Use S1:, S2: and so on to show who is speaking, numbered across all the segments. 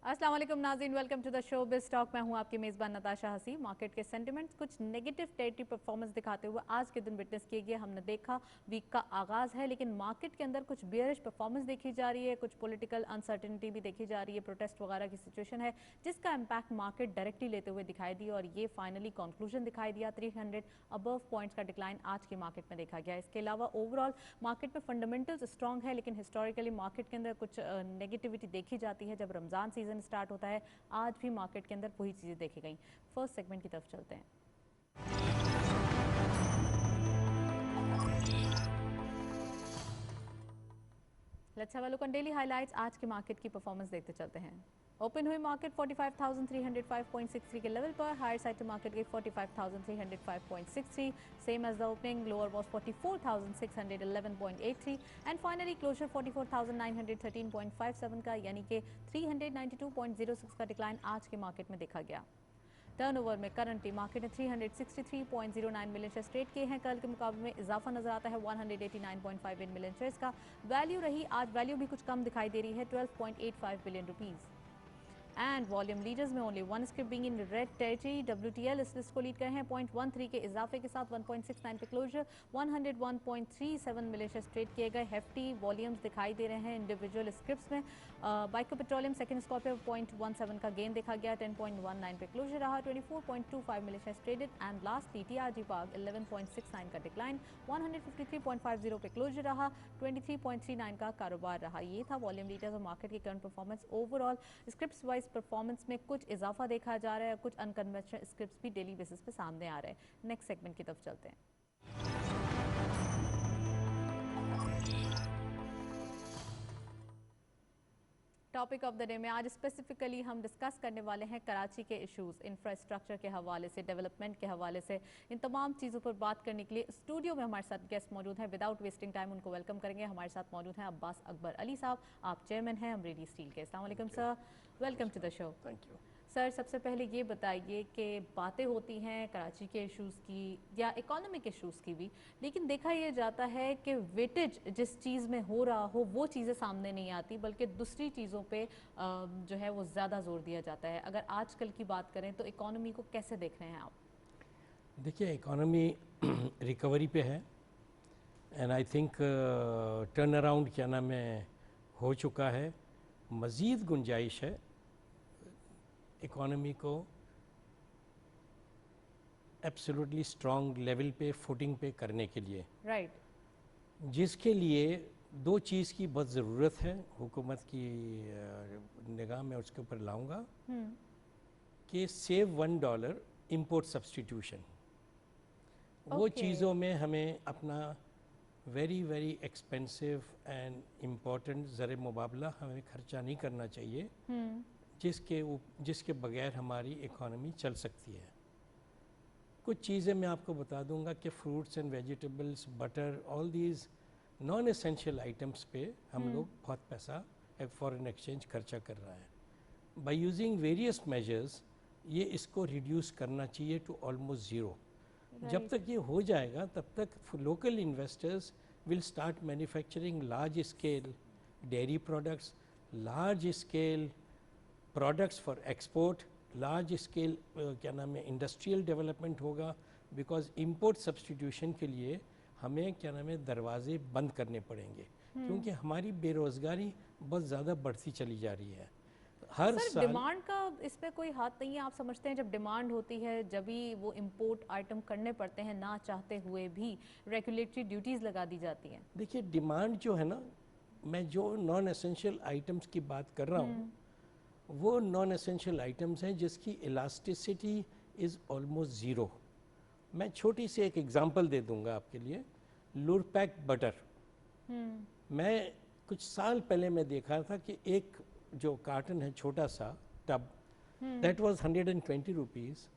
S1: अस्सलाम वालेकुम नाज़रीन, welcome to the show biz talk. मैं हूं आपकी मेज़बान नताशा हसी। मार्केट के सेंटिमेंट्स कुछ नेगेटिव टेरिटरी परफॉर्मेंस दिखाते हुए आज के दिन विटनेस किए गए। हमने देखा वीक का आगाज़ है, लेकिन मार्केट के अंदर कुछ बियरिश परफॉर्मेंस देखी जा रही है, कुछ पॉलिटिकल अनसर्टेनिटी भी देखी जा रही है, प्रोटेस्ट वगैरह की सिचुएशन है जिसका इम्पैक्ट मार्केट डायरेक्टली लेते हुए दिखाई दी और ये फाइनली कंक्लूजन दिखाई दिया। 300 अबव पॉइंट्स का डिक्लाइन आज के मार्केट में देखा गया। इसके अलावा ओवरऑल मार्केट में फंडामेंटल्स स्ट्रॉन्ग है, लेकिन हिस्टोरिकली मार्केट के अंदर कुछ नेगेटिविटी देखी जाती है जब रमज़ान सीजन स्टार्ट होता है। आज भी मार्केट के अंदर वही चीजें देखी गई। फर्स्ट सेगमेंट की तरफ चलते हैं। Let's have a look on daily highlights. आज के मार्केट की परफॉर्मेंस देखते चलते हैं। ओपन हुई मार्केट 45,305.63 के लेवल पर। हायर साइड टू मार्केट गई 45,305.63, same as the opening. Lower was 44,611.83 and finally closure 44,913.57 का, यानी कि 392.06 का डिक्लाइन आज के मार्केट में देखा गया। टर्नओवर में करंटली मार्केट ने 363.09 मिलियन शेयर्स ट्रेड किए हैं। कल के मुकाबले में इजाफा नजर आता है 189.58 मिलियन शेयर्स का। वैल्यू रही आज, वैल्यू भी कुछ कम दिखाई दे रही है, 12.85 billion rupees. And volume leaders में only one script being in red territory. WTL इस लिस्ट को लीड कर हैं 0.13 के इजाफे के साथ 1.69 पे क्लोजर। 101.37 मिलियन शेयर्स ट्रेड किए गए। हेफ्टी वॉल्यूम्स दिखाई दे रहे हैं इंडिविजुअल स्क्रिप्ट्स में। बाइको पेट्रोलियम सेकंड स्कॉर्पियो 0.17 का गेन देखा गया। 10.19 पे क्लोजर रहा। 24.25 million shares traded. And lastly TRG park 11.69 का डिक्लाइन। 153.50 पे क्लोजर रहा। 23.39 का कारोबार रहा। ये था वॉल्यूम लीडर्स और मार्केट की current performance. Overall scripts wise performance में कुछ इजाफा देखा जा रहा है, कुछ अनकन्वेंशनल स्क्रिप्ट्स भी डेली बेसिस पे सामने आ रहे हैं। नेक्स्ट सेगमेंट की तरफ चलते हैं। टॉपिक ऑफ द डे में आज स्पेसिफिकली हम डिस्कस करने वाले हैं कराची के इश्यूज, इंफ्रास्ट्रक्चर के हवाले से, डेवलपमेंट के हवाले से। इन तमाम चीज़ों पर बात करने के लिए स्टूडियो में हमारे साथ गेस्ट मौजूद हैं। विदाउट वेस्टिंग टाइम उनको वेलकम करेंगे। हमारे साथ मौजूद हैं अब्बास अकबर अली साहब, आप चेयरमैन हैं अमरीदी स्टील के। अस्सलाम वालेकुम sir, welcome to the show.
S2: Thank you
S1: sir, सबसे पहले ये बताइए कि बातें होती हैं कराची के इश्यूज़ की या इकोनॉमिक इश्यूज़ की भी, लेकिन देखा यह जाता है कि वेटेज जिस चीज़ में हो रहा हो वो चीज़ें सामने नहीं आती, बल्कि दूसरी चीज़ों पे जो है वो ज़्यादा जोर दिया जाता है। अगर आजकल की बात करें तो इकोनॉमी को कैसे देख रहे हैं आप?
S2: देखिए, इकोनॉमी रिकवरी पे है and I think turn around क्या नाम है हो चुका है। मज़ीद गुंजाइश है इकोनॉमी को एब्सोल्युटली स्ट्रॉन्ग लेवल पे फुटिंग पे करने के लिए,
S1: राइट।
S2: जिसके लिए दो चीज़ की बहुत ज़रूरत है। हुकूमत की निगाह में उसके ऊपर लाऊंगा कि सेव $1 इंपोर्ट सब्सटीट्यूशन। वो चीज़ों में हमें अपना very very expensive and important ज़र मुबादला हमें खर्चा नहीं करना चाहिए, जिसके बगैर हमारी इकोनॉमी चल सकती है। कुछ चीज़ें मैं आपको बता दूंगा कि fruits and vegetables, butter, all these non essential items पे हम लोग बहुत पैसा फॉरेन एक्सचेंज खर्चा कर रहा है। बाय यूजिंग वेरियस मेजर्स ये इसको रिड्यूस करना चाहिए टू ऑलमोस्ट ज़ीरो। जब तक ये हो जाएगा तब तक local investors will start manufacturing large scale dairy products, large scale products for export, large scale क्या नाम है इंडस्ट्रियल डेवलपमेंट होगा। बिकॉज इंपोर्ट सब्सटीट्यूशन के लिए हमें क्या नाम है दरवाजे बंद करने पड़ेंगे, क्योंकि हमारी बेरोज़गारी बहुत ज़्यादा बढ़ती चली जा रही है हर
S1: सर,
S2: साल।
S1: डिमांड का इसमें कोई हाथ नहीं है? आप समझते हैं जब डिमांड होती है जब भी वो इंपोर्ट आइटम करने पड़ते हैं, ना चाहते हुए भी रेगुलेटरी ड्यूटीज़ लगा दी जाती हैं।
S2: देखिए, डिमांड जो है ना, मैं जो नॉन एसेंशियल आइटम्स की बात कर रहा हूँ वो नॉन एसेंशियल आइटम्स हैं जिसकी इलास्टिसिटी इज़ ऑलमोस्ट ज़ीरो। मैं छोटी सी एक एग्जांपल दे दूंगा आपके लिए। लुरपैक बटर, मैं कुछ साल पहले मैं देखा था कि एक जो कार्टन है छोटा सा टब, दैट वाज 120 रुपीज़।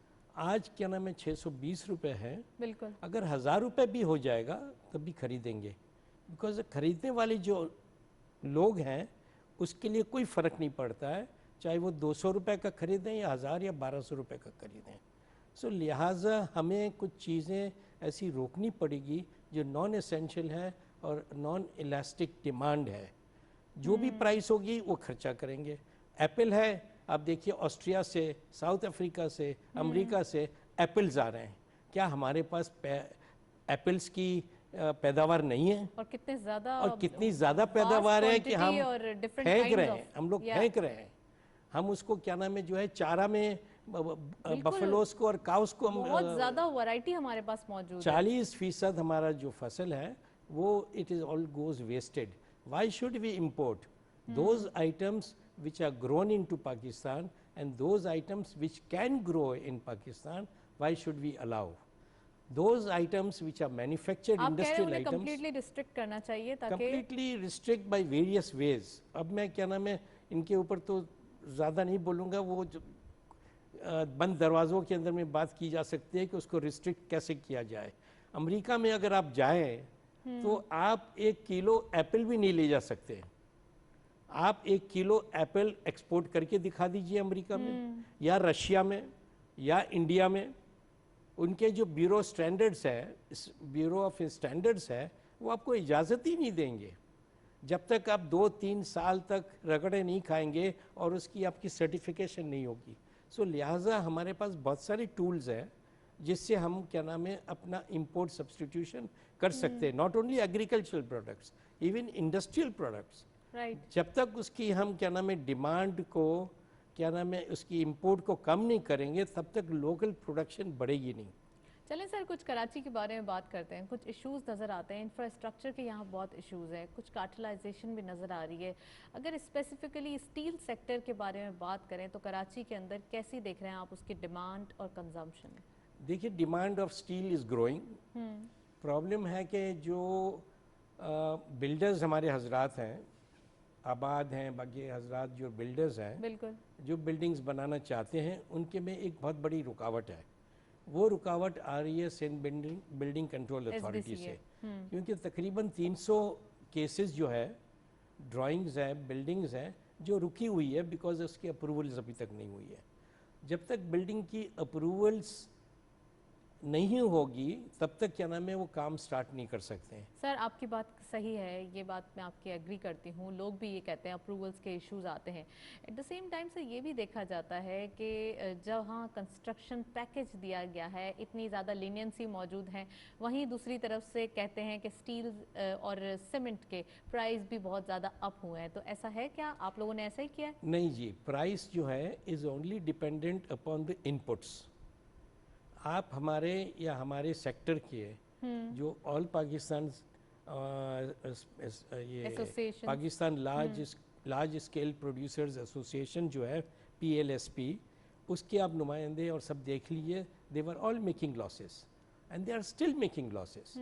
S2: आज क्या नाम है 620 रुपये है।
S1: बिल्कुल।
S2: अगर 1000 रुपये भी हो जाएगा तब भी खरीदेंगे, बिकॉज खरीदने वाले जो लोग हैं उसके लिए कोई फ़र्क नहीं पड़ता है, चाहे वो 200 रुपये का खरीदें या 1000 या 1200 रुपये का खरीदें। सो लिहाजा हमें कुछ चीज़ें ऐसी रोकनी पड़ेगी जो नॉन एसेंशियल है और नॉन इलास्टिक डिमांड है। जो भी प्राइस होगी वो खर्चा करेंगे। एप्पल है, आप देखिए ऑस्ट्रिया से, साउथ अफ्रीका से, अमेरिका से एप्पल्स आ रहे हैं। क्या हमारे पास एप्पल्स की पैदावार नहीं है?
S1: और कितने ज़्यादा,
S2: और कितनी ज़्यादा पैदावार है कि हम फेंक रहे हैं, हम लोग फेंक रहे हैं। हम उसको क्या नाम है जो है चारा में बफलोस को और काउस को
S1: बहुत ज़्यादा वैरायटी हमारे पास मौजूद है।
S2: 40% हमारा जो फसल है वो it is all goes wasted. Why should we import those items which are grown into Pakistan and those items which can grow in Pakistan, why should we allow those items which are manufactured industrial items
S1: completely restrict करना चाहिए ताकि
S2: completely restrict by various ways। अब मैं क्या नाम है इनके ऊपर तो ज़्यादा नहीं बोलूँगा, वो जो बंद दरवाज़ों के अंदर में बात की जा सकती है कि उसको रिस्ट्रिक्ट कैसे किया जाए। अमेरिका में अगर आप जाएं तो आप 1 किलो एप्पल भी नहीं ले जा सकते। आप 1 किलो एप्पल एक्सपोर्ट करके दिखा दीजिए अमेरिका में या रशिया में या इंडिया में। उनके जो ब्यूरो स्टैंडर्ड्स है, ब्यूरो ऑफ स्टैंडर्ड्स है, वो आपको इजाज़त ही नहीं देंगे जब तक आप 2-3 साल तक रगड़े नहीं खाएंगे और उसकी आपकी सर्टिफिकेशन नहीं होगी। सो लिहाजा हमारे पास बहुत सारे टूल्स हैं जिससे हम क्या नाम है अपना इंपोर्ट सब्स्टिट्यूशन कर सकते हैं। Not only agricultural products, even industrial products. जब तक उसकी हम क्या नाम है डिमांड को क्या नाम है उसकी इंपोर्ट को कम नहीं करेंगे तब तक लोकल प्रोडक्शन बढ़ेगी नहीं।
S1: चलें सर, कुछ कराची के बारे में बात करते हैं। कुछ इश्यूज नज़र आते हैं, इंफ्रास्ट्रक्चर के यहाँ बहुत इश्यूज हैं, कुछ कार्टलाइजेशन भी नज़र आ रही है। अगर स्पेसिफिकली स्टील सेक्टर के बारे में बात करें तो कराची के अंदर कैसी देख रहे हैं आप उसकी डिमांड और कंजम्पशन?
S2: देखिए, demand of steel is growing. Problem है कि जो बिल्डर्स हमारे हजरात हैं, आबाद हैं, बाकी हजरात जो बिल्डर्स हैं, बिल्कुल जो बिल्डिंग्स बनाना चाहते हैं, उनके में एक बहुत बड़ी रुकावट है। वो रुकावट आ रही है सिंध बिल्डिंग कंट्रोल अथॉरिटी से, क्योंकि तकरीबन 300 केसेस जो है, ड्राइंग्स हैं, बिल्डिंग्स हैं जो रुकी हुई है बिकॉज उसकी अप्रूवल्स अभी तक नहीं हुई है। जब तक बिल्डिंग की अप्रूवल्स नहीं होगी तब तक क्या नाम है वो काम स्टार्ट नहीं कर सकते हैं।
S1: सर, आपकी बात सही है, ये बात मैं आपकी एग्री करती हूँ। लोग भी ये कहते हैं अप्रूवल्स के इश्यूज आते हैं। एट द सेम टाइम से ये भी देखा जाता है कि जहाँ कंस्ट्रक्शन पैकेज दिया गया है इतनी ज़्यादा लीनियंसी मौजूद है, वहीं दूसरी तरफ से कहते हैं कि स्टील और सीमेंट के प्राइस भी बहुत ज़्यादा अप हुए हैं। तो ऐसा है क्या? आप लोगों ने ऐसा ही किया?
S2: नहीं जी, प्राइस जो है is only dependent upon the inputs. आप हमारे या हमारे सेक्टर के जो ऑल पाकिस्तान ये Pakistan large scale producers association जो है PLSP, उसके आप नुमाइंदे और सब देख लीजिए, they were all making losses and they are still making losses.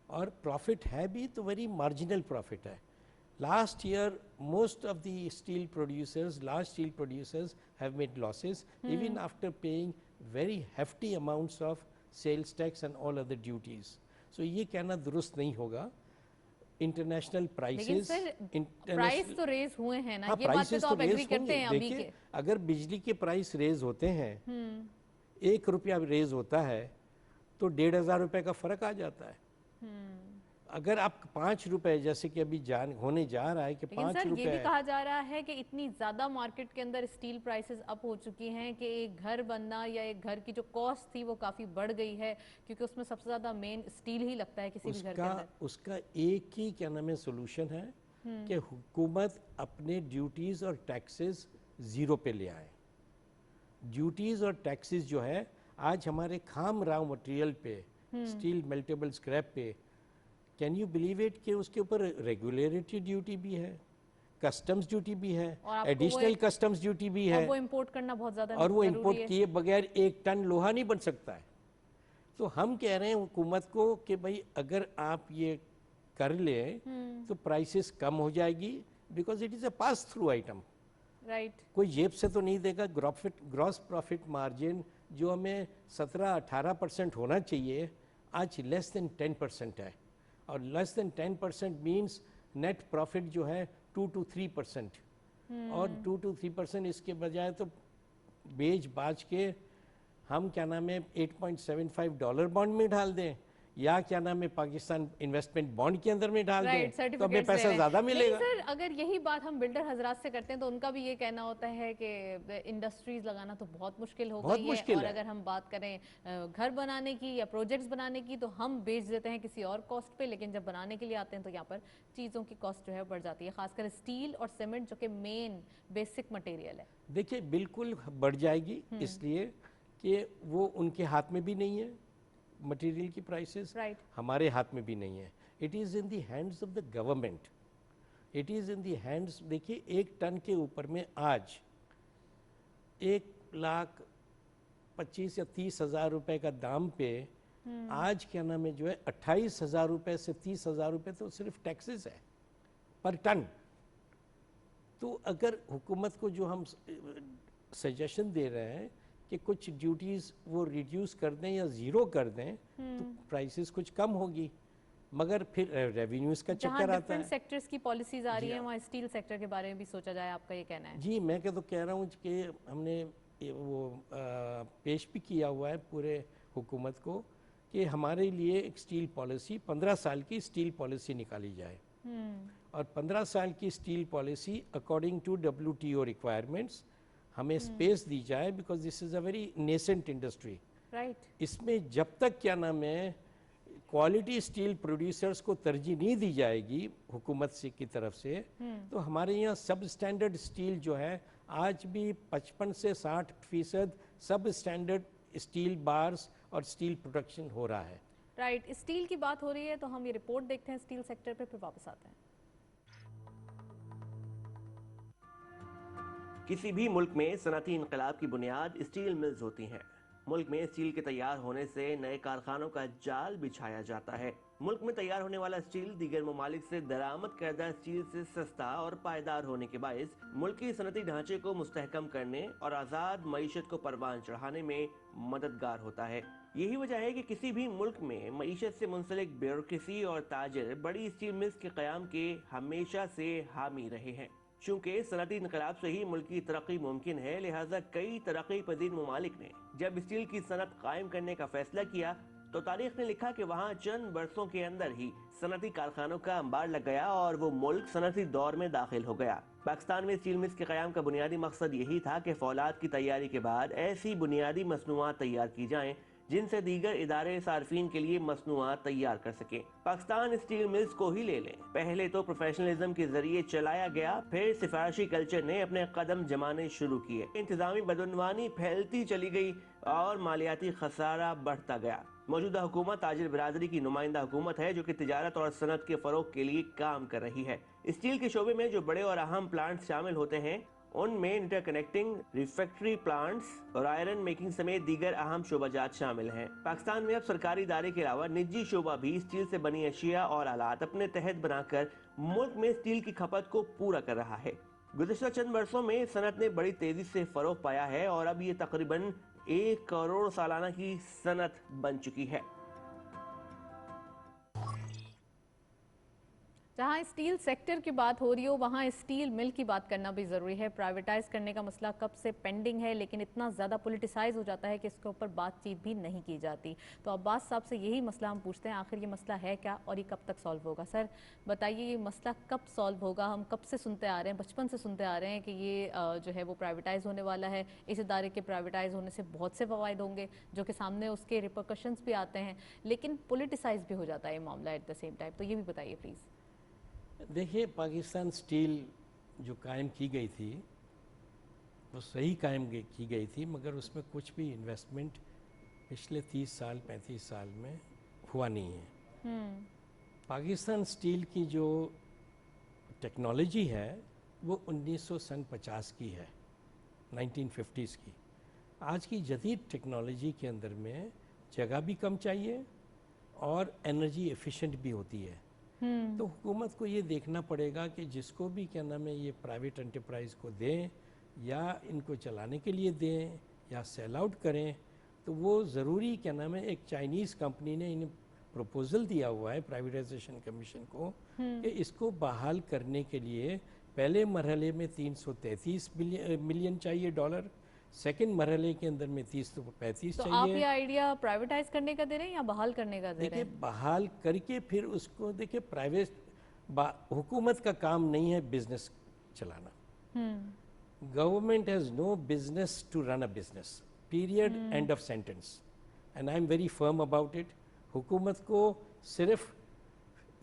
S2: और प्रॉफिट है भी तो वेरी मार्जिनल प्रॉफिट है। Last year, most of the large steel producers have made losses even after paying very hefty amounts of sales tax and all other duties. So ये कहना दुरुस्त नहीं होगा। इंटरनेशनल प्राइसेस,
S1: प्राइस तो raise हुए हैं ना, ये बात तो आप एग्री करते हैं अभी के?
S2: अगर बिजली के प्राइस रेज होते हैं, 1 रुपया रेज होता है तो 1,500 रुपये का फर्क आ जाता है। अगर आप 5 रुपए जैसे कि अभी होने जा रहा है कि 5 रुपए,
S1: ये भी कहा जा रहा है कि इतनी ज़्यादा मार्केट के अंदर स्टील प्राइसेस अप हो चुकी हैं कि एक घर बनना या एक घर की जो कॉस्ट थी वो काफ़ी बढ़ गई है, क्योंकि उसमें सबसे ज़्यादा मेन स्टील ही लगता है किसी भी घर के अंदर।
S2: उसका एक ही क्या नाम है सोल्यूशन है कि हुकूमत अपने ड्यूटीज़ और टैक्सेस ज़ीरो पे ले आए। ड्यूटीज़ और टैक्सेस जो है आज हमारे खाम रॉ मटेरियल पे, स्टील मेल्टेबल स्क्रैप पे, कैन यू बिलीव इट कि उसके ऊपर रेगुलेटरी ड्यूटी भी है, कस्टम्स ड्यूटी भी है, एडिशनल कस्टम्स ड्यूटी भी है,
S1: वो इंपोर्ट करना बहुत ज़्यादा,
S2: और वो इंपोर्ट किए बगैर 1 टन लोहा नहीं बन सकता है। तो हम कह रहे हैं हुकूमत को कि भाई अगर आप ये कर ले तो प्राइसेस कम हो जाएगी, because it is a pass through item.
S1: Right,
S2: कोई जेब से तो नहीं देगा। ग्रॉस प्रॉफिट मार्जिन जो हमें 17-18% होना चाहिए, आज लेस देन 10% है, और less than 10% means net profit जो है 2 to 3%। और 2 to 3% इसके बजाय तो बेच बाज के हम क्या नाम है $8.75 बॉन्ड में डाल दें या क्या नाम है पाकिस्तान इन्वेस्टमेंट बॉन्ड के अंदर में डाल दें तो हमें
S1: सर्टिफिकेट्स
S2: पैसा ज़्यादा मिलेगा।
S1: सर अगर यही बात हम बिल्डर हजरात से करते हैं तो उनका भी ये कहना होता है कि इंडस्ट्रीज लगाना तो बहुत मुश्किल हो
S2: बहुत
S1: गई
S2: मुश्किल
S1: और
S2: है।
S1: अगर हम बात करें घर बनाने की या प्रोजेक्ट्स बनाने की तो हम बेच देते हैं किसी और कॉस्ट पे, लेकिन जब बनाने के लिए आते हैं तो यहाँ पर चीज़ों की कॉस्ट जो है बढ़ जाती है, खासकर स्टील और सीमेंट जो कि मेन बेसिक मटेरियल है।
S2: देखिए बिल्कुल बढ़ जाएगी, इसलिए कि वो उनके हाथ में भी नहीं है मटेरियल की प्राइसेस,
S1: राइट।
S2: हमारे हाथ में भी नहीं है। It is in the hands of the government, it is in the hands. देखिए 1 टन के ऊपर में आज 1,25,000 या 30,000 रुपए का दाम पे आज क्या नाम है जो है 28,000 रुपए से 30,000 रुपए तो सिर्फ टैक्सेस है पर टन। तो अगर हुकूमत को जो हम सजेशन दे रहे हैं कि कुछ ड्यूटीज़ वो रिड्यूस कर दें या ज़ीरो कर दें तो प्राइसेस कुछ कम होगी, मगर फिर रेवेन्यूज़ का चक्कर आता है।
S1: डिफरेंट सेक्टर्स की पॉलिसीज आ रही हैं वहाँ स्टील सेक्टर के बारे में भी सोचा जाए, आपका ये कहना है?
S2: जी मैं क्या तो कह रहा हूँ कि हमने वो पेश भी किया हुआ है पूरे हुकूमत को कि हमारे लिए एक स्टील पॉलिसी 15 साल की स्टील पॉलिसी निकाली जाए और 15 साल की steel policy according to WTO requirements हमें स्पेस दी जाए, because this is a very nascent industry.
S1: Right.
S2: इसमें जब तक क्या नाम है क्वालिटी स्टील प्रोड्यूसर्स को तरजीह नहीं दी जाएगी हुकूमत से की तरफ से तो हमारे यहाँ सब स्टैंडर्ड स्टील जो है आज भी 55 से 60% सब स्टैंडर्ड स्टील बार्स और स्टील प्रोडक्शन हो रहा है।
S1: राइट। स्टील की बात हो रही है तो हम ये रिपोर्ट देखते हैं स्टील सेक्टर पे, फिर वापस आते हैं।
S3: किसी भी मुल्क में सनअती इनकलाब की बुनियाद स्टील मिल्स होती हैं। मुल्क में स्टील के तैयार होने से नए कारखानों का जाल बिछाया जाता है। मुल्क में तैयार होने वाला स्टील दीगर ममालिक से दरामद करदा स्टील से सस्ता और पायदार होने के बायस मुल्क की सनअती ढांचे को मुस्तहकम करने और आज़ाद मईशत को परवान चढ़ाने में मददगार होता है। यही वजह है कि किसी भी मुल्क में मईशत से मुंसलिक ब्यूरोक्रेसी और ताजर बड़ी स्टील मिल्स के क़याम के हमेशा से हामी रहे हैं। चूँकि सनअती इनकलाब से ही मुल्क की तरक्की मुमकिन है, लिहाजा कई तरक्की पजीर ममालिक ने जब स्टील की सनअत कायम करने का फैसला किया तो तारीख ने लिखा कि वहाँ चंद बरसों के अंदर ही सनअती कारखानों का अंबार लग गया और वो मुल्क सनअती दौर में दाखिल हो गया। पाकिस्तान में स्टील मिल्स के क़याम का बुनियादी मकसद यही था कि फौलाद की तैयारी के बाद ऐसी बुनियादी मसनूआत तैयार की जाएं जिनसे दीगर इदारे सार्फिन के लिए मसनूआत तैयार कर सके। पाकिस्तान स्टील मिल्स को ही ले लें, पहले तो प्रोफेशनलिज्म के जरिए चलाया गया, फिर सिफारशी कल्चर ने अपने कदम जमाने शुरू किए, इंतजामी बदनवानी फैलती चली गई और मालियाती खसारा बढ़ता गया। मौजूदा हुकूमत ताजिर बिरादरी की नुमाइंदा हुकूमत है जो कि तिजारत और सनत के फरोग के लिए काम कर रही है। स्टील के शोबे में जो बड़े और अहम प्लांट शामिल होते हैं उनमें इंटरकनेक्टिंग रिफैक्ट्री प्लांट्स और आयरन मेकिंग समेत दीगर अहम शोबाजात शामिल हैं। पाकिस्तान में अब सरकारी इदारे के अलावा निजी शोबा भी स्टील से बनी अशिया और आलात अपने तहत बनाकर मुल्क में स्टील की खपत को पूरा कर रहा है। गुज़िश्ता चंद वर्षों में सनत ने बड़ी तेजी से फरोग पाया है और अब ये तकरीबन 1 करोड़ सालाना की सनत बन चुकी है।
S1: जहाँ स्टील सेक्टर की बात हो रही हो वहाँ स्टील मिल की बात करना भी ज़रूरी है। प्राइवेटाइज करने का मसला कब से पेंडिंग है, लेकिन इतना ज़्यादा पॉलिटिसाइज हो जाता है कि इसके ऊपर बातचीत भी नहीं की जाती। तो अब्बास साहब से यही मसला हम पूछते हैं, आखिर ये मसला है क्या और ये कब तक सॉल्व होगा? सर बताइए, ये मसला कब सॉल्व होगा? हम कब से सुनते आ रहे हैं, बचपन से सुनते आ रहे हैं कि ये जो है वो प्राइवेटाइज होने वाला है, इस इदारे के प्राइवेटाइज होने से बहुत से फ़वाइद होंगे जो कि सामने उसके रिपरकशंस भी आते हैं, लेकिन पॉलिटिसाइज भी हो जाता है ये मामला एट द सेम टाइम। तो ये भी बताइए प्लीज़।
S2: देखिए पाकिस्तान स्टील जो कायम की गई थी वो सही कायम की गई थी, मगर उसमें कुछ भी इन्वेस्टमेंट पिछले 30 साल 35 साल में हुआ नहीं है। पाकिस्तान स्टील की जो टेक्नोलॉजी है वो 1950 की है, 1950s की। आज की जदीद टेक्नोलॉजी के अंदर में जगह भी कम चाहिए और एनर्जी एफिशिएंट भी होती है। तो हुकूमत को ये देखना पड़ेगा कि जिसको भी क्या नाम है ये प्राइवेट एंटरप्राइज को दें या इनको चलाने के लिए दें या सेल आउट करें, तो वो ज़रूरी क्या नाम है, एक चाइनीज़ कंपनी ने इन्हें प्रपोजल दिया हुआ है प्राइवेटाइजेशन कमीशन को कि इसको बहाल करने के लिए पहले मरहले में 333 मिलियन चाहिए डॉलर, सेकंड मरहले के अंदर में 30 तो 35
S1: तो आप ये
S2: चाहिए।
S1: आइडिया प्राइवेटाइज करने का दे रहे हैं या बहाल करने का दे रहे
S2: देखिए
S1: हैं?
S2: बहाल करके फिर उसको देखिए हुकूमत का काम नहीं है बिजनेस चलाना। Government has no business to run a business, period, end of sentence, and I am very firm about it. हुकूमत को सिर्फ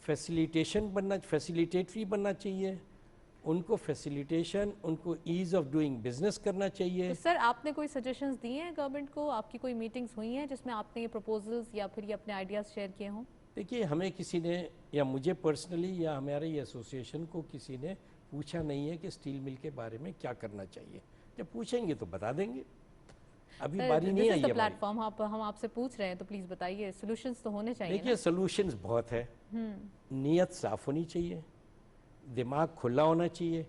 S2: फैसिलिटेटरी बनना चाहिए, उनको फैसिलिटेशन, उनको ईज़ ऑफ डूइंग बिजनेस करना चाहिए।
S1: तो सर आपने कोई सजेशंस दिए हैं गवर्नमेंट को? आपकी कोई मीटिंग्स हुई हैं जिसमें आपने ये प्रपोजल्स या फिर ये अपने आइडियाज शेयर किए हों?
S2: देखिए हमें किसी ने या मुझे पर्सनली या हमारे एसोसिएशन को किसी ने पूछा नहीं है कि स्टील मिल के बारे में क्या करना चाहिए। जब पूछेंगे तो बता देंगे, अभी बारी नहीं आई है।
S1: प्लेटफॉर्म हम आपसे पूछ रहे हैं तो प्लीज बताइए, सॉल्यूशंस तो होने चाहिए।
S2: देखिए सॉल्यूशंस बहुत है। नीयत साफ होनी चाहिए, दिमाग खुला होना चाहिए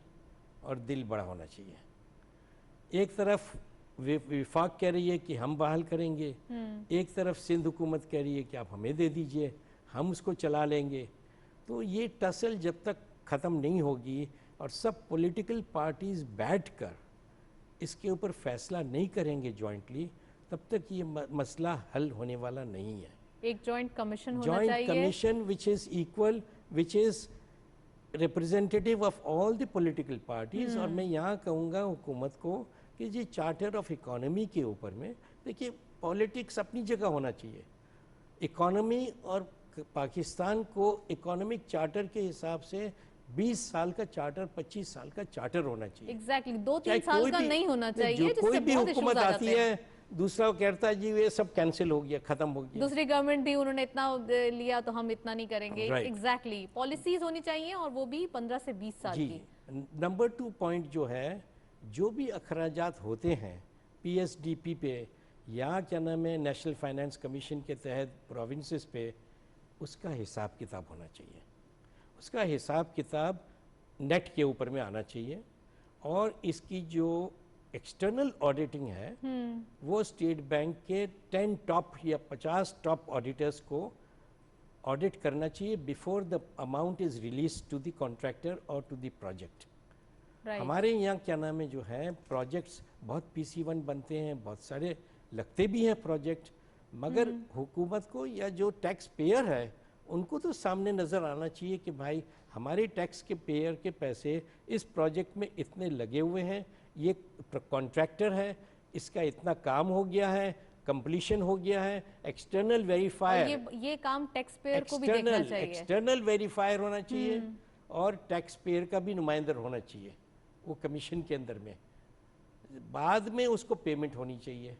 S2: और दिल बड़ा होना चाहिए। एक तरफ विफाक कह रही है कि हम बहाल करेंगे, एक तरफ सिंध हुकूमत कह रही है कि आप हमें दे दीजिए, हम उसको चला लेंगे। तो ये टसल जब तक ख़त्म नहीं होगी और सब पॉलिटिकल पार्टीज़ बैठकर इसके ऊपर फैसला नहीं करेंगे जॉइंटली, तब तक ये मसला हल होने वाला नहीं है।
S1: एक जॉइंट कमीशन होना
S2: जॉइंट
S1: चाहिए,
S2: commission which is equal, which is representative of all the political parties. और मैं यहाँ कहूँगा हुकूमत को कि जी चार्टर ऑफ इकोनॉमी के ऊपर में देखिए पॉलिटिक्स अपनी जगह होना चाहिए, इकोनॉमी और पाकिस्तान को इकोनॉमिक चार्टर के हिसाब से 20 साल का चार्टर, 25 साल का चार्टर होना चाहिए।
S1: एग्जैक्टली 2-3 साल का नहीं होना चाहिए।
S2: कोई भी हुकूमत आती है दूसरा कहता है जी ये सब कैंसिल हो गया, खत्म हो गया।
S1: दूसरी गवर्नमेंट भी उन्होंने इतना लिया तो हम इतना नहीं करेंगे। एग्जैक्टली पॉलिसीज होनी चाहिए और वो भी 15 से 20 साल की।
S2: नंबर 2 पॉइंट जो है, जो भी अखराजात होते हैं PSDP पे या क्या नाम है नेशनल फाइनेंस कमीशन के तहत प्रोविंसेस पे, उसका हिसाब किताब होना चाहिए। उसका हिसाब किताब नेट के ऊपर में आना चाहिए और इसकी जो एक्सटर्नल ऑडिटिंग है वो स्टेट बैंक के 10 टॉप या 50 टॉप ऑडिटर्स को ऑडिट करना चाहिए before the amount is release to the contractor और टू द प्रोजेक्ट। हमारे यहाँ क्या नाम है जो है प्रोजेक्ट्स बहुत PC1 बनते हैं, बहुत सारे लगते भी हैं प्रोजेक्ट, मगर हुकूमत को या जो टैक्स पेयर है उनको तो सामने नज़र आना चाहिए कि भाई हमारे टैक्स के पेयर के पैसे इस प्रोजेक्ट में इतने लगे हुए हैं, ये कॉन्ट्रैक्टर है, इसका इतना काम हो गया है, कंप्लीशन हो गया है। एक्सटर्नल वेरीफायर,
S1: ये काम टैक्स पेयर को भी देखना चाहिए।
S2: एक्सटर्नल वेरीफायर होना चाहिए और टैक्स पेयर का भी नुमाइंदर होना चाहिए वो कमीशन के अंदर में, बाद में उसको पेमेंट होनी चाहिए।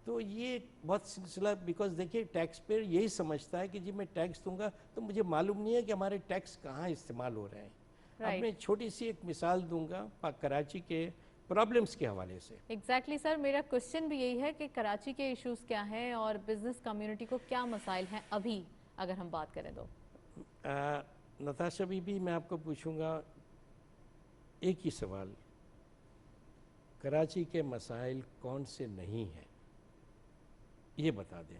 S2: तो ये बहुत सिलसिला, बिकॉज देखिए टैक्स पेयर यही समझता है कि जी मैं टैक्स दूंगा तो मुझे मालूम नहीं है कि हमारे टैक्स कहाँ इस्तेमाल हो रहे हैं। अब मैं छोटी सी एक मिसाल दूंगा कराची के प्रॉब्लम्स के हवाले से।
S1: एग्जैक्टली सर, मेरा क्वेश्चन भी यही है कि कराची के इश्यूज क्या हैं और बिजनेस कम्युनिटी को क्या मसाइल हैं अभी, अगर हम बात करें तो।
S2: नताशा बीबी, मैं आपको पूछूंगा एक ही सवाल, कराची के मसाइल कौन से नहीं हैं ये बता दें।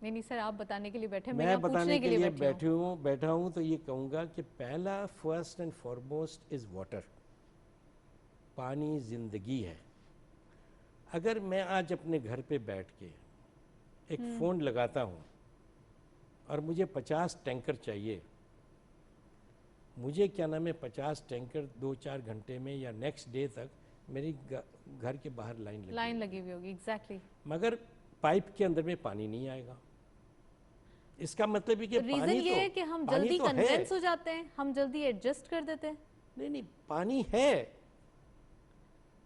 S1: नहीं सर, आप बताने के लिए बैठे,
S2: मैं बताने के लिए बैठा हूँ तो ये कहूँगा कि पहला, first and foremost is water. पानी ज़िंदगी है। अगर मैं आज अपने घर पे बैठ के एक फ़ोन लगाता हूँ और मुझे 50 टैंकर चाहिए, मुझे क्या नाम है 50 टैंकर 2-4 घंटे में या नेक्स्ट डे तक मेरी घर के बाहर लाइन
S1: लगी हुई होगी। एग्जैक्टली
S2: मगर पाइप के अंदर में पानी नहीं आएगा। इसका मतलब है कि
S1: रीजन ये है कि हम जल्दी कन्विंस हो जाते हैं, हम जल्दी एडजस्ट कर देते हैं।
S2: नहीं, पानी है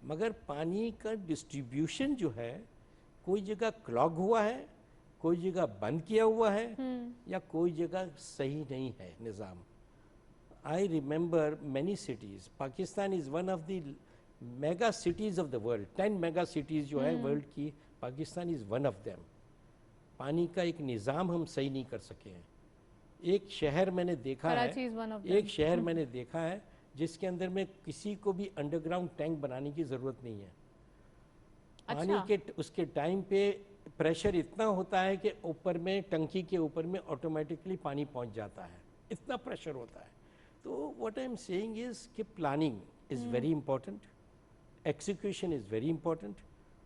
S2: मगर पानी का डिस्ट्रीब्यूशन जो है कोई जगह क्लॉग हुआ है, कोई जगह बंद किया हुआ है या कोई जगह सही नहीं है निज़ाम। I remember many cities, Pakistan is one of the mega cities of the world, 10 mega cities जो है वर्ल्ड की, Pakistan is one of them. पानी का एक निज़ाम हम सही नहीं कर सके हैं। एक शहर मैंने देखा है, जिसके अंदर में किसी को भी अंडरग्राउंड टैंक बनाने की ज़रूरत नहीं है। पानी के उसके टाइम पे प्रेशर इतना होता है कि ऊपर में टंकी के ऊपर में ऑटोमेटिकली पानी पहुंच जाता है, इतना प्रेशर होता है। तो what I am saying is कि planning is very important, execution is very important.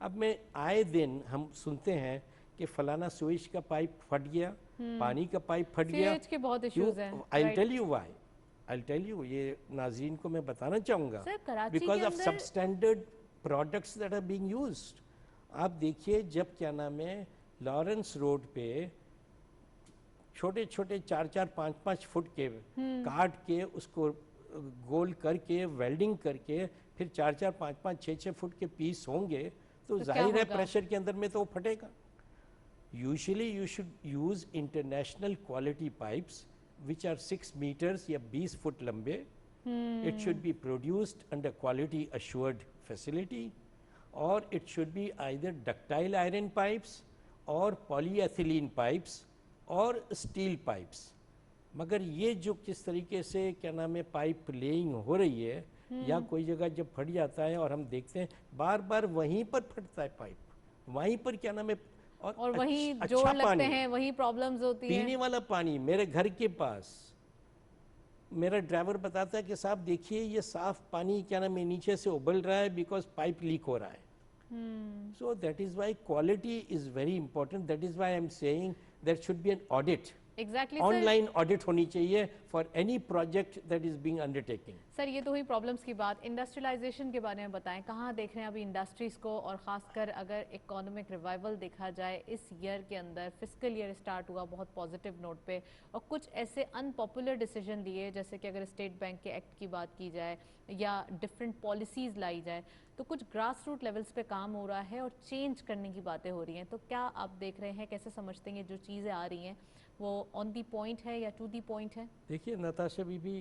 S2: अब मैं आए दिन हम सुनते हैं कि फलाना स्विच का पाइप फट गया, पानी का पाइप फट गया।
S1: सीवेज के बहुत इश्यूज हैं।
S2: I tell you why, I tell you, ये नाज़रीन को मैं बताना चाहूँगा,
S1: सर कराची
S2: बिकॉज
S1: के
S2: ऑफ
S1: अंदर
S2: substandard products that are being used. आप देखिए जब क्या नाम है लॉरेंस रोड पे छोटे छोटे 4-4, 5-5 फुट के काट के उसको गोल करके वेल्डिंग करके फिर 4-4, 5-5, 6-6 फुट के पीस होंगे तो
S1: क्या
S2: जाहिर है
S1: होगा?
S2: प्रेशर के अंदर में तो वो फटेगा। Usually you should use international quality pipes which are 6 metres या 20 फुट लंबे। It should be produced under quality assured facility, or it should be either ductile iron pipes or polyethylene pipes or steel pipes. मगर ये जो किस तरीके से क्या नाम है पाइप लेइंग हो रही है या कोई जगह जब फट जाता है और हम देखते हैं बार बार वहीं पर फटता है पाइप, वहीं पर क्या नाम है
S1: और वही
S2: अच्छा
S1: जोड़ लगते
S2: पानी,
S1: हैं, वही प्रॉब्लम्स होती हैं।
S2: पीने वाला पानी मेरे घर के पास मेरा ड्राइवर बताता है कि साहब देखिए ये साफ पानी क्या नाम है नीचे से उबल रहा है बिकॉज पाइप लीक हो रहा है। So that is why quality is very important. That is why I am saying there should be an audit,
S1: exactly
S2: online audit होनी चाहिए for any project that is being undertaking.
S1: Sir, ये तो हुई problems की बात। Industrialisation के बारे में बताएं, कहाँ देख रहे हैं अभी इंडस्ट्रीज़ को, और ख़ासकर अगर इकोनॉमिक रिवाइवल देखा जाए इस ईयर के अंदर, फिस्कल ईयर स्टार्ट हुआ बहुत पॉजिटिव नोट पे और कुछ ऐसे अनपॉपुलर डिसीजन लिए जैसे कि अगर स्टेट बैंक के एक्ट की बात की जाए या डिफरेंट पॉलिसीज़ लाई जाए, तो कुछ ग्रास रूट लेवल्स पे काम हो रहा है और चेंज करने की बातें हो रही हैं। तो क्या आप देख रहे हैं, कैसे समझते हैं जो चीज़ें आ रही हैं वो ऑन दी पॉइंट है या टू दी पॉइंट है?
S2: देखिए नताशा बीबी,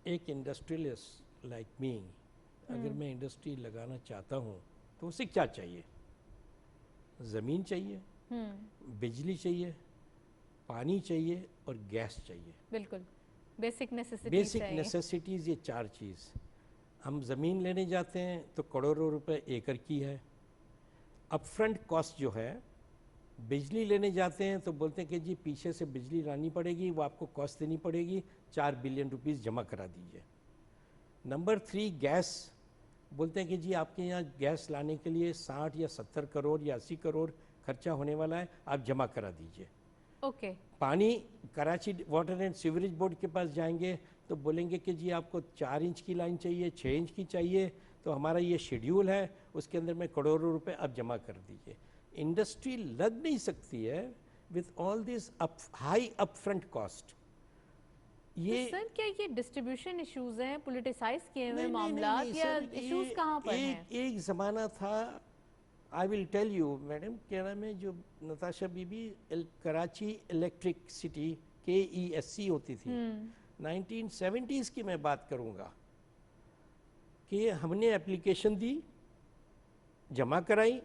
S2: एक इंडस्ट्रियलिस्ट लाइक मी अगर मैं इंडस्ट्री लगाना चाहता हूँ तो उसे क्या चाहिए? ज़मीन चाहिए, बिजली चाहिए, पानी चाहिए और गैस चाहिए।
S1: बिल्कुल, बेसिक
S2: बेसिक नेसेसिटीज़, ये 4 चीज़। हम ज़मीन लेने जाते हैं तो करोड़ों रुपए एकड़ की है। अपफ्रंट कॉस्ट जो है, बिजली लेने जाते हैं तो बोलते हैं कि जी पीछे से बिजली लानी पड़ेगी, वो आपको कॉस्ट देनी पड़ेगी, 4 बिलियन रुपीस जमा करा दीजिए। नंबर 3 गैस, बोलते हैं कि जी आपके यहाँ गैस लाने के लिए 60 या 70 करोड़ या 80 करोड़ खर्चा होने वाला है, आप जमा करा दीजिए।
S1: ओके।
S2: पानी, Karachi water and sewerage board के पास जाएंगे तो बोलेंगे कि जी आपको 4 इंच की लाइन चाहिए, 6 इंच की चाहिए, तो हमारा ये शेड्यूल है, उसके अंदर में करोड़ों रुपए आप जमा कर दीजिए। इंडस्ट्री लग नहीं सकती है with all this high upfront cost. ये
S1: तो सर क्या ये डिस्ट्रीब्यूशन इश्यूज हैं, पॉलिटिसाइज किए हुए
S2: नहीं,
S1: मामला,
S2: नहीं,
S1: या
S2: सर,
S1: इश्यूज कहाँ पर हैं?
S2: एक ज़माना था, I will tell you madam, क्या नाम है जो नताशा बीबी कराची इलेक्ट्रिसिटी KESC होती थी, 1970s की मैं बात करूँगा, कि हमने एप्लीकेशन दी, जमा कराई,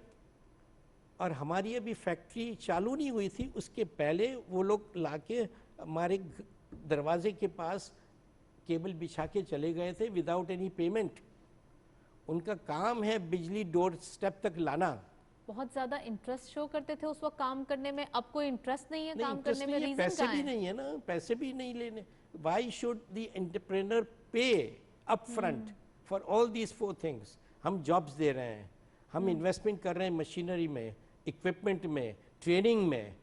S2: और हमारी अभी फैक्ट्री चालू नहीं हुई थी, उसके पहले वो लोग लाके हमारे दरवाजे के पास केबल बिछा के चले गए थे विदाउट एनी पेमेंट। उनका काम है बिजली डोर स्टेप तक लाना।
S1: बहुत ज्यादा इंटरेस्ट शो करते थे उस वक्त काम करने में, अब कोई इंटरेस्ट नहीं है
S2: नहीं,
S1: काम
S2: interest
S1: करने में,
S2: नहीं है,
S1: रीजन
S2: पैसे
S1: क्या
S2: भी
S1: है?
S2: नहीं है ना, पैसे भी नहीं लेने। वाई शुड द एंटरप्रेन्योर पे up front for all these 4 things? हम जॉब्स दे रहे हैं, हम इन्वेस्टमेंट कर रहे हैं मशीनरी में, इक्विपमेंट में, ट्रेनिंग में,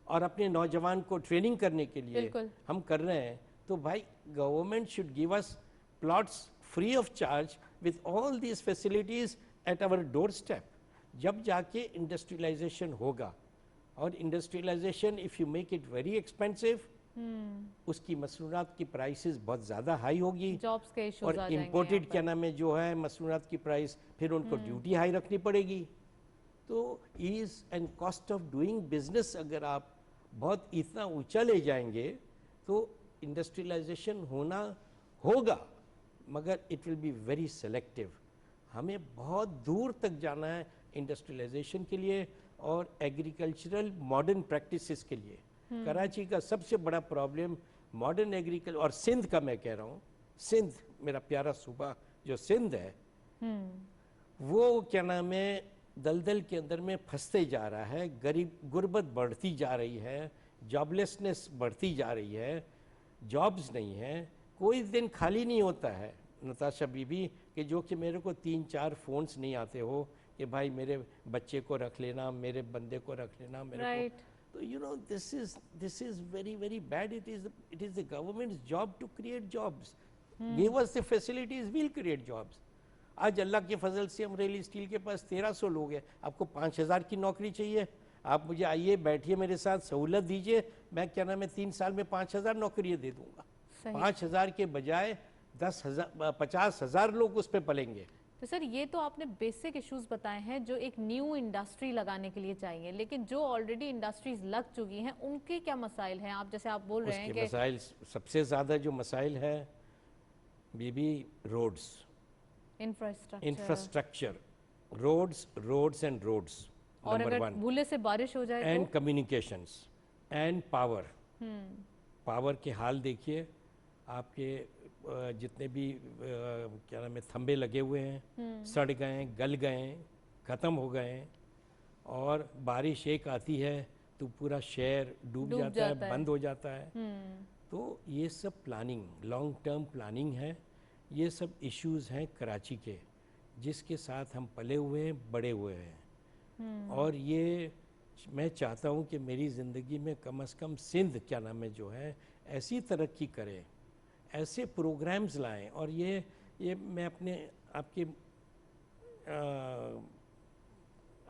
S2: और अपने नौजवान को ट्रेनिंग करने के लिए
S1: बिल्कुल।
S2: हम कर रहे हैं। तो भाई government should give us plots free of charge with all these facilities at our door step, जब जाके इंडस्ट्रियलाइजेशन होगा। और industrialization if you make it very expensive, उसकी मसनूआत की प्राइसेस बहुत ज़्यादा हाई होगी,
S1: जॉब्स के इश्यूज
S2: और
S1: आ जाएंगे
S2: इम्पोर्टेड
S1: यहाँ
S2: क्या नाम है जो है मसनूआत की प्राइस, फिर उनको ड्यूटी हाई रखनी पड़ेगी। तो ease and cost of doing business अगर आप बहुत इतना ऊंचा ले जाएंगे तो इंडस्ट्रियलाइजेशन होना होगा, मगर it will be very selective. हमें बहुत दूर तक जाना है इंडस्ट्रियलाइजेशन के लिए और एग्रीकल्चरल मॉडर्न प्रैक्टिसेस के लिए। कराची का सबसे बड़ा प्रॉब्लम मॉडर्न एग्रीकल्चर, और सिंध का मैं कह रहा हूँ, सिंध मेरा प्यारा सूबा जो सिंध है, वो क्या नाम है दलदल के अंदर में फंसते जा रहा है, गरीब गुर्बत बढ़ती जा रही है, जॉबलेसनेस बढ़ती जा रही है, जॉब्स नहीं है, कोई दिन खाली नहीं होता है। नताशा बीबी कि जो कि मेरे को 3-4 फ़ोन्स नहीं आते हो कि भाई मेरे बच्चे को रख लेना, मेरे बंदे को रख लेना, मेरे
S1: Right.
S2: को। तो you know this is very very bad. It is the government's job to create jobs. Give us the facilities, will create jobs. आज अल्लाह के फजल से अमरेली स्टील के पास 1300 लोग हैं। आपको 5000 की नौकरी चाहिए, आप मुझे आइए बैठिए मेरे साथ, सहूलत दीजिए, मैं क्या नाम है 3 साल में 5000 नौकरियाँ दे दूंगा।
S1: सही।
S2: 5000 के बजाय 50,000 लोग उस पर पलेंगे।
S1: तो सर ये तो आपने बेसिक इश्यूज बताए हैं जो एक न्यू इंडस्ट्री लगाने के लिए चाहिए, लेकिन जो ऑलरेडी इंडस्ट्रीज लग चुकी हैं उनके क्या मसाइल हैं? आप जैसे आप बोल रहे हैं
S2: उसके
S1: कि
S2: मसाइल, सबसे ज़्यादा जो मसाइल है बीबी, roads, infrastructure, roads and roads,
S1: और
S2: नंबर
S1: अगर
S2: 1,
S1: भूले से बारिश हो जाए
S2: एंड
S1: तो
S2: कम्युनिकेशंस एंड पावर। पावर के हाल देखिए, आपके जितने भी क्या नाम है थंबे लगे हुए हैं, सड़ गए हैं, गल गए हैं, ख़त्म हो गए हैं, और बारिश एक आती है तो पूरा शहर डूब जाता है, बंद हो जाता है। तो ये सब प्लानिंग, लॉन्ग टर्म प्लानिंग है। ये सब इश्यूज़ हैं कराची के, जिसके साथ हम पले हुए हैं, बड़े हुए हैं। और ये मैं चाहता हूँ कि मेरी ज़िंदगी में कम से कम सिंध क्या नाम है जो है ऐसी तरक्की करे, ऐसे प्रोग्राम्स लाएं। और ये मैं अपने आपके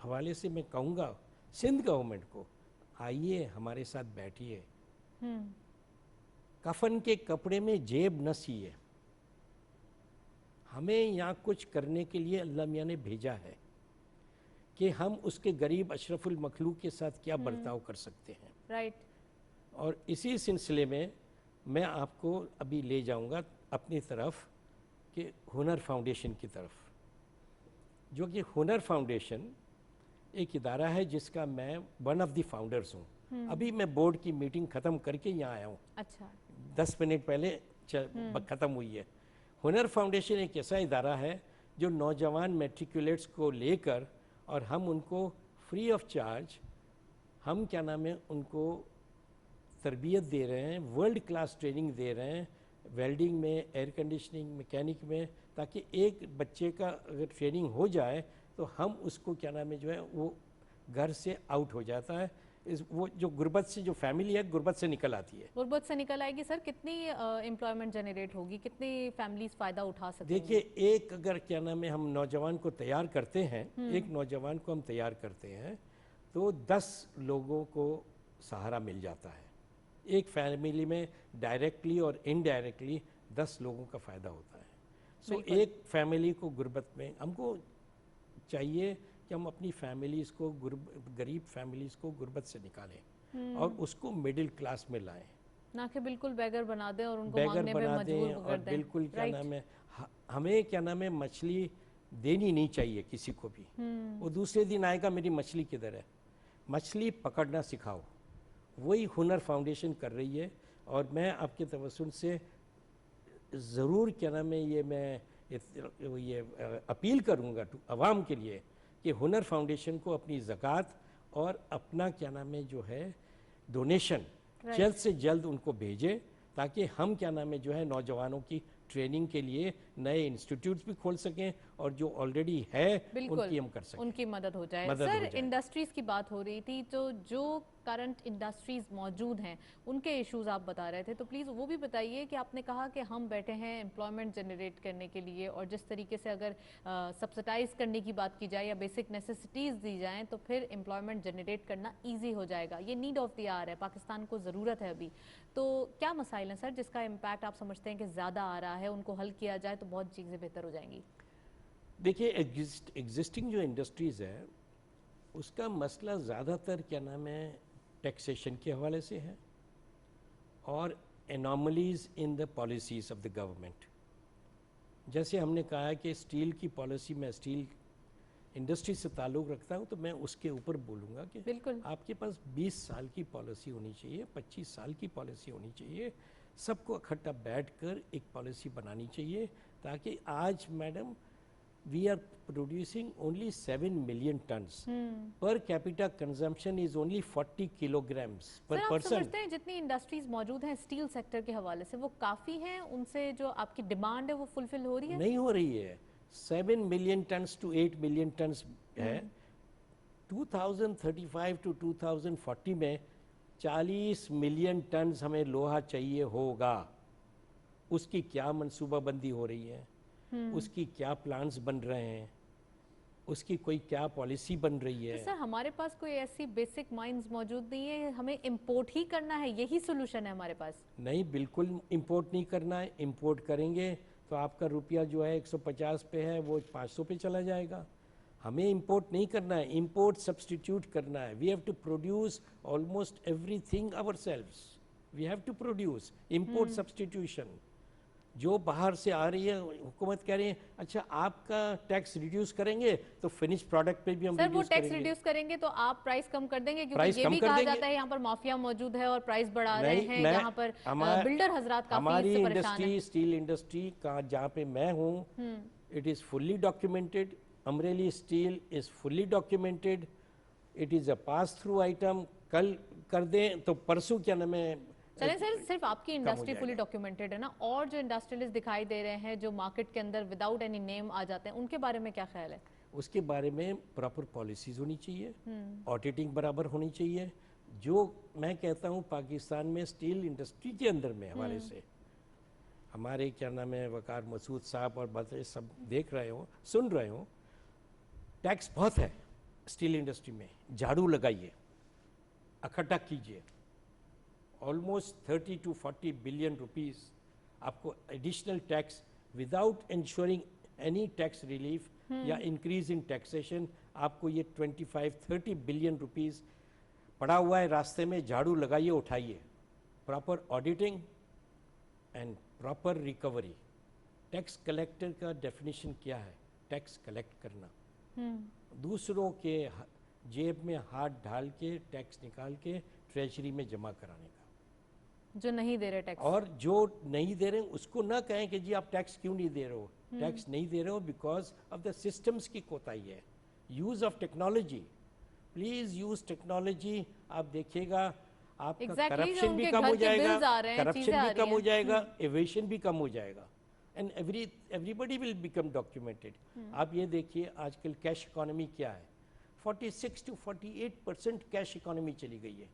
S2: हवाले से मैं कहूँगा सिंध गवर्नमेंट को, आइए हमारे साथ बैठिए, कफन के कपड़े में जेब न सिए। हमें यहाँ कुछ करने के लिए अल्लाह मियाँ ने भेजा है कि हम उसके गरीब अशरफुल मखलूक के साथ क्या बर्ताव कर सकते हैं।
S1: राइट।
S2: और इसी सिलसिले में मैं आपको अभी ले जाऊंगा अपनी तरफ कि हुनर फाउंडेशन की तरफ, जो कि हुनर फाउंडेशन एक इदारा है जिसका मैं वन ऑफ द फाउंडर्स हूँ। अभी मैं बोर्ड की मीटिंग ख़त्म करके यहाँ आया हूँ।
S1: अच्छा।
S2: 10 मिनट पहले ख़त्म हुई है। हुनर फाउंडेशन एक ऐसा इदारा है जो नौजवान मैट्रिकुलेट्स को लेकर, और हम उनको फ्री ऑफ चार्ज, हम क्या नाम है उनको तरबियत दे रहे हैं, वर्ल्ड क्लास ट्रेनिंग दे रहे हैं, वेल्डिंग में, एयर कंडीशनिंग, मैकेनिक में, ताकि एक बच्चे का अगर ट्रेनिंग हो जाए तो हम उसको क्या नाम है जो है वो घर से आउट हो जाता है। वो जो गुर्बत से, जो फैमिली है गुर्बत से निकल आती है।
S1: गुर्बत से निकल आएगी। सर कितनी एम्प्लॉयमेंट जनरेट होगी, कितनी फैमिलीज फ़ायदा उठा सकेंगी?
S2: देखिए, एक अगर क्या नाम है हम नौजवान को तैयार करते हैं, एक नौजवान को हम तैयार करते हैं तो 10 लोगों को सहारा मिल जाता है। एक फैमिली में डायरेक्टली और इनडायरेक्टली 10 लोगों का फ़ायदा होता है। सो एक फैमिली को गुर्बत में, हमको चाहिए कि हम अपनी फैमिलीज़ को, गरीब फैमिलीज़ को गुर्बत से निकालें और उसको मिडिल क्लास में लाएं,
S1: ना कि बिल्कुल बेगर बना दें और उनको
S2: बेगर
S1: मांगने पे
S2: बना
S1: मजबूर
S2: दें।
S1: कर
S2: और
S1: दें।
S2: बिल्कुल क्या
S1: Right.
S2: नाम है हमें क्या नाम है मछली देनी नहीं चाहिए किसी को भी। वो दूसरे दिन आएगा मेरी मछली किधर है। मछली पकड़ना सिखाओ, वही हुनर फाउंडेशन कर रही है। और मैं आपके तवज्जुह से ज़रूर क्या नाम है ये अपील करूँगा अवाम के लिए कि हुनर फाउंडेशन को अपनी ज़कात और अपना क्या नाम है जो है डोनेशन जल्द से जल्द उनको भेजें, ताकि हम क्या नाम है जो है नौजवानों की ट्रेनिंग के लिए नए इंस्टीट्यूट्स भी खोल सकें और जो ऑलरेडी है उनकी हम कर सकें,
S1: उनकी मदद हो जाए।
S2: मदद हो
S1: सर
S2: जाए।
S1: इंडस्ट्रीज की बात हो रही थी, तो जो करंट इंडस्ट्रीज मौजूद हैं उनके इश्यूज आप बता रहे थे, तो प्लीज़ वो भी बताइए कि आपने कहा कि हम बैठे हैं एम्प्लॉयमेंट जनरेट करने के लिए, और जिस तरीके से अगर सब्सिडाइज करने की बात की जाए या बेसिक नेसेसिटीज़ दी जाएँ तो फिर एम्प्लॉयमेंट जनरेट करना ईजी हो जाएगा। ये नीड ऑफ द आवर है, पाकिस्तान को ज़रूरत है अभी। तो क्या मसाइल हैं सर जिसका इम्पैक्ट आप समझते हैं कि ज़्यादा आ रहा है, उनको हल किया जाए तो बहुत चीज़ें बेहतर हो जाएंगी?
S2: देखिए, एग्जिस्टिंग जो इंडस्ट्रीज़ है उसका मसला ज़्यादातर क्या नाम है टैक्सेशन के हवाले से है और anomalies in the policies of the government. जैसे हमने कहा है कि स्टील की पॉलिसी में, स्टील इंडस्ट्री से ताल्लुक़ रखता हूँ, तो मैं उसके ऊपर बोलूँगा कि
S1: बिल्कुल
S2: आपके पास 20 साल की पॉलिसी होनी चाहिए, 25 साल की पॉलिसी होनी चाहिए। सबको इकट्ठा बैठकर एक पॉलिसी बनानी चाहिए, ताकि आज madam we are producing only 7 million tons. Per capita consumption is only 40 kilograms per
S1: sir आप
S2: person.
S1: समझते हैं जितनी इंडस्ट्रीज मौजूद हैं स्टील सेक्टर के हवाले से वो काफ़ी हैं, उनसे जो आपकी डिमांड है वो फुलफिल हो रही है?
S2: नहीं हो रही है. 7 million tons to 8 million tons है. 2035 to 2040 में 40 मिलियन टन्स हमें लोहा चाहिए होगा. उसकी क्या मनसूबाबंदी हो रही है, उसकी क्या प्लान्स बन रहे हैं, उसकी कोई क्या पॉलिसी बन रही है?
S1: तो सर हमारे पास कोई ऐसी बेसिक माइंस मौजूद नहीं है, हमें इंपोर्ट ही करना है, यही सोल्यूशन है हमारे पास?
S2: नहीं, बिल्कुल इंपोर्ट नहीं करना है. इंपोर्ट करेंगे तो आपका रुपया जो है 150 पे है वो 500 पे चला जाएगा. हमें इंपोर्ट नहीं करना है, इंपोर्ट सब्सटीट्यूट करना है. We have to produce almost everything ourselves. We have to produce import substitution. जो बाहर से आ रही है, हुकूमत कह रही है अच्छा आपका टैक्स रिड्यूस करेंगे तो फिनिश प्रोडक्ट पे भी हम
S1: सर वो
S2: रिड्यूस
S1: टैक्स
S2: करेंगे.
S1: रिड्यूस करेंगे तो आप प्राइस कम कर देंगे, क्योंकि
S2: प्राइस
S1: ये
S2: कम
S1: भी
S2: कर
S1: कहा
S2: देंगे.
S1: जाता है यहाँ पर माफिया मौजूद है और प्राइस बढ़ा रहे
S2: नहीं,
S1: हैं.
S2: मैं-
S1: यहाँ पर बिल्डर हजरात काफी
S2: हमारी
S1: इससे परेशान हैं.
S2: इंडस्ट्री, स्टील इंडस्ट्री का जहाँ पे मैं हूँ, it is fully documented. Amreli steel is fully documented. It is a pass through item. कल कर दें तो परसों क्या नाम है.
S1: चलें सर, सिर्फ आपकी इंडस्ट्री
S2: जाएगा.
S1: फुली डॉक्यूमेंटेड है ना, और जो इंडस्ट्रियलिस्ट दिखाई दे रहे हैं जो मार्केट के अंदर विदाउट एनी नेम आ जाते हैं, उनके बारे में क्या ख्याल है?
S2: उसके बारे में प्रॉपर पॉलिसीज होनी चाहिए, ऑडिटिंग बराबर होनी चाहिए. जो मैं कहता हूँ पाकिस्तान में स्टील इंडस्ट्री के अंदर में हमारे से हमारे क्या नाम है वकार मसूद साहब और बातें सब देख रहे हो, सुन रहे हो. टैक्स बहुत है स्टील इंडस्ट्री में. झाड़ू लगाइए, इकट्ठा कीजिए. ऑलमोस्ट 30 to 40 बिलियन रुपीस आपको additional tax without ensuring any tax relief या इंक्रीज इन टैक्सेशन. आपको ये 25-30 बिलियन रुपीस पड़ा हुआ है रास्ते में. झाड़ू लगाइए, उठाइए. Proper auditing and proper recovery. Tax collector का डेफिनेशन क्या है? टैक्स कलेक्ट करना, दूसरों के जेब में हाथ डाल के टैक्स निकाल के ट्रेजरी में जमा कराने का.
S1: जो नहीं दे रहे टैक्स,
S2: और जो नहीं दे रहे हैं उसको ना कहें कि जी आप टैक्स क्यों नहीं दे रहे हो. टैक्स नहीं दे रहे हो बिकॉज ऑफ द सिस्टम्स की कोताही है. Use of technology, please use technology. आप देखिएगा आपका
S1: Exactly, जो
S2: करप्शन
S1: उनके
S2: भी कम
S1: घर
S2: हो
S1: के bills
S2: जाएगा,
S1: आ रहे हैं,
S2: करप्शन
S1: चीजें आ
S2: भी
S1: रही
S2: कम हो
S1: हैं.
S2: जाएगा, एवेशन भी कम हो जाएगा. And everybody will become documented. आप ये देखिए आजकल कैश इकोनॉमी क्या है. 46 to 48% कैश इकोनॉमी चली गई है.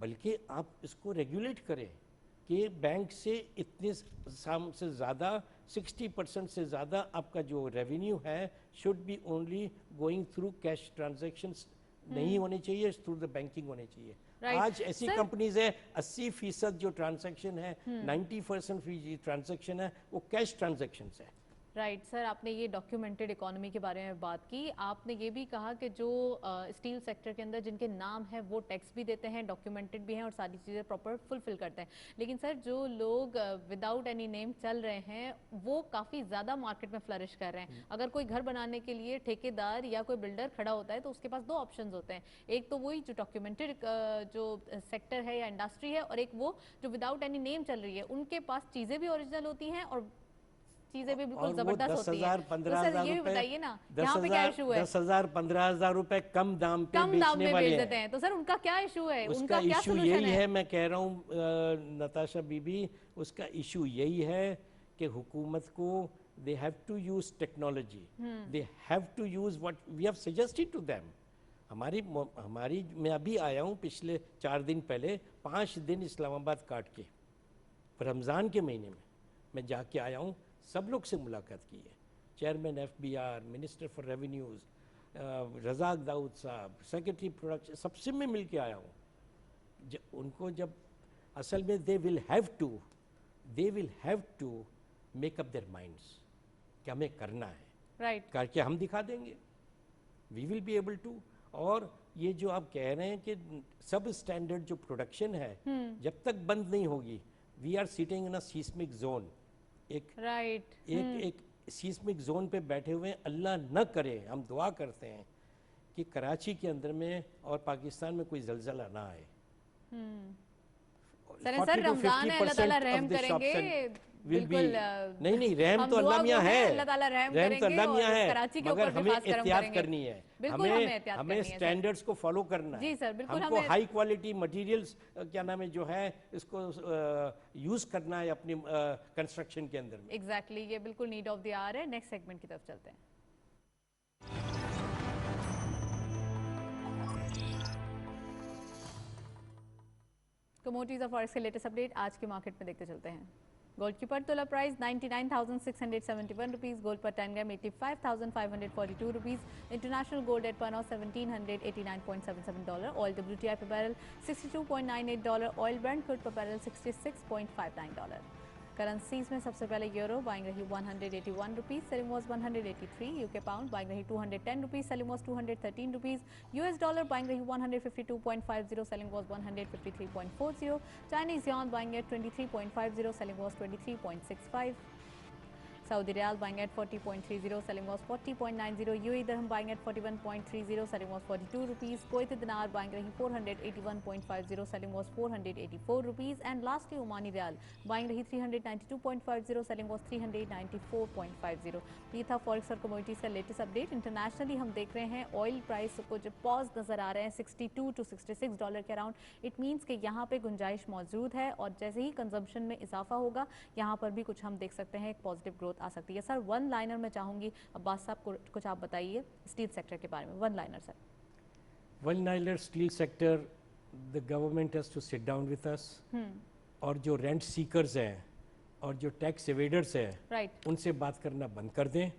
S2: बल्कि आप इसको रेगुलेट करें कि बैंक से इतने से ज़्यादा 60% से ज़्यादा आपका जो रेवेन्यू है should be only going through cash transactions नहीं होने चाहिए, थ्रू द बैंकिंग होने चाहिए.
S1: Right.
S2: आज ऐसी
S1: Sir-
S2: कंपनीज है 80% जो ट्रांजैक्शन है 90% ट्रांजैक्शन है वो कैश ट्रांजैक्शन है.
S1: राइट सर, आपने ये डॉक्यूमेंटेड इकोनॉमी के बारे में बात की. आपने ये भी कहा कि जो स्टील सेक्टर के अंदर जिनके नाम है वो टैक्स भी देते हैं, डॉक्यूमेंटेड भी हैं और सारी चीज़ें प्रॉपर फुलफिल करते हैं. लेकिन सर जो लोग विदाउट एनी नेम चल रहे हैं वो काफ़ी ज़्यादा मार्केट में फ्लरिश कर रहे हैं. अगर कोई घर बनाने के लिए ठेकेदार या कोई बिल्डर खड़ा होता है तो उसके पास दो ऑप्शन होते हैं. एक तो वही जो डॉक्यूमेंटेड जो सेक्टर है या इंडस्ट्री है, और एक वो जो विदाउट एनी नेम चल रही है. उनके पास चीज़ें भी ओरिजिनल होती हैं और चीजें भी बिल्कुल जबरदस्त होती है.
S2: 10,000-15,000
S1: ये भी
S2: रुपए,
S1: बताइए ना यहाँ पे क्या इशू है?
S2: 10,000-15,000 रुपए कम दाम पे
S1: कम दाम
S2: बेचने
S1: में
S2: वाले
S1: बेच
S2: हैं.
S1: देते हैं. तो सर उनका क्या इशू है?
S2: उसका
S1: उनका क्या
S2: इशू
S1: सॉल्यूशन
S2: यही
S1: है?
S2: है, मैं कह रहा हूँ नताशा बीबी, उसका इशू यही है कि हुकूमत को they have to use technology. They have to use what we have suggested to them. हमारी मैं अभी आया हूँ पिछले 4 दिन पहले 5 दिन इस्लामाबाद काट के रमज़ान के महीने में मैं जाके आया हूँ. सब लोग से मुलाकात की है. Chairman FBR, minister for revenues, Razak Dawood sahib, secretary production, सबसे मैं मिल के आया हूँ. उनको जब असल में they will have to make up their minds कि हमें करना है.
S1: राइट.
S2: करके हम दिखा देंगे. We will be able to. और ये जो आप कह रहे हैं कि सब स्टैंडर्ड जो प्रोडक्शन है जब तक बंद नहीं होगी, we are sitting in a seismic zone. एक सीस्मिक जोन पे बैठे हुए हैं. अल्लाह न करे, हम दुआ करते हैं कि कराची के अंदर में और पाकिस्तान में कोई जलजला ना आए.
S1: सर रमजान है, अल्लाह ताला रहम करेंगे.
S2: विल बी
S1: बिल्कुल,
S2: नहीं रहम
S1: हम
S2: तो अल्लाह
S1: दुआ
S2: मियाँ
S1: गो हैं,
S2: है,
S1: अल्लाह ताला रहम
S2: रहम तो
S1: करेंगे
S2: अल्लाह मियाँ
S1: और
S2: है,
S1: कराची के
S2: मगर
S1: ऊपर भी
S2: हमें
S1: खास करम
S2: एहतियात
S1: करेंगे।
S2: करनी है,
S1: बिल्कुल हमें एहतियात
S2: हमें
S1: करनी है सर।
S2: स्टैंडर्ड्स को फॉलो करना है।
S1: जी सर, बिल्कुल
S2: हमको
S1: हमें
S2: हाई क्वालिटी मटेरियल्स क्या नाम है जो है इसको यूज़ करना है अपनी कंस्ट्रक्शन के अंदर में।
S1: एग्जैक्टली ये बिल्कुल नीड ऑफ द आवर है। नेक्स्ट सेगमेंट की तरफ चलते हैं। कमोडिटीज और फॉरेक्स के लेटेस्ट अपडेट आज के मार्केट में देखते चलते हैं। गोल्ड की पर तोला प्राइस 99,671 रुपीस, गोल्ड पर 10 ग्राम 85,542 रुपीस, इंटरनेशनल गोल्ड एट पर 1789.77 डॉलर, ऑयल WTI पर barrel 62.98 dollar, oil Brent crude पर बैरल 66.59 डॉलर। करेंसीज में सबसे पहले यूरो बाइंग रही 181 rupees, selling was 183, UK pound buying रही 210 rupees, selling was 213 rupees, US dollar buying रही 152.50, selling was 153.40, Chinese yuan buying eight 23.50, selling was 23.65, Saudi Riyal buying at 40.30, selling was 40.90, UAE Dirham buying at 41.30, selling was 42 rupees, Kuwaiti Dinar buying rahi 481.50, selling was 484 rupees, and lastly Omani Riyal buying rahi 392.50, selling was 394.50। ये था forex और commodities का latest update. Internationally हम देख रहे हैं oil price को जो पॉज नज़र आ रहे हैं 62 to 66 डॉलर के अराउंड। इट मीन्स कि यहाँ पे गुंजाइश मौजूद है और जैसे ही कंजम्पशन में इजाफा होगा यहाँ पर भी कुछ हम देख सकते हैं, एक पॉजिटिव ग्रोथ आ सकती है। सर वन लाइनर में चाहूँगी अब्बास साहब को कुछ आप बताइए स्टील सेक्टर के बारे में। One liner sir.
S2: One liner steel sector, the government has to sit down with us, और जो रेंट सीकर्स हैं और जो टैक्स एवेडर्स हैं उनसे बात करना बंद कर दें,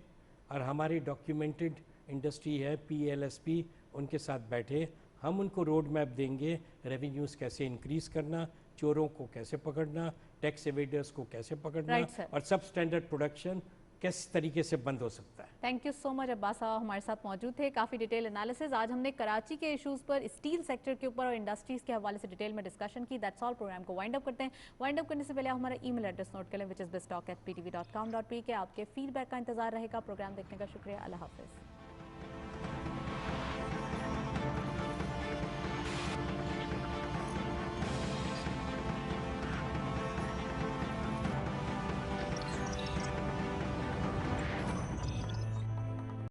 S2: और हमारी डॉक्यूमेंटेड इंडस्ट्री है PLSP, उनके साथ बैठे हम उनको रोड मैप देंगे, रेवेन्यूज़ कैसे इंक्रीज़ करना, चोरों को कैसे पकड़ना, टैक्स एवेडर्स को कैसे पकड़ना, और सब स्टैंडर्ड प्रोडक्शन किस तरीके से बंद हो सकता है।
S1: Thank you so much Abbas साहब हमारे साथ मौजूद थे, काफ़ी डिटेल एनालिसिस। आज हमने कराची के इश्यूज़ पर, स्टील सेक्टर के ऊपर और इंडस्ट्रीज़ के हवाले से डिटेल में डिस्कशन की। That's all. प्रोग्राम को वाइंड अप करते हैं। वाइंड अप करने से पहले आप हमारा ईमेल एड्रेस नोट कर लें, विच इज़ biztalk@ptv.com.pk। आपके फीडबैक का इंतजार रहेगा। प्रोग्राम देखने का शुक्रिया। अल्लाह हाफिज़।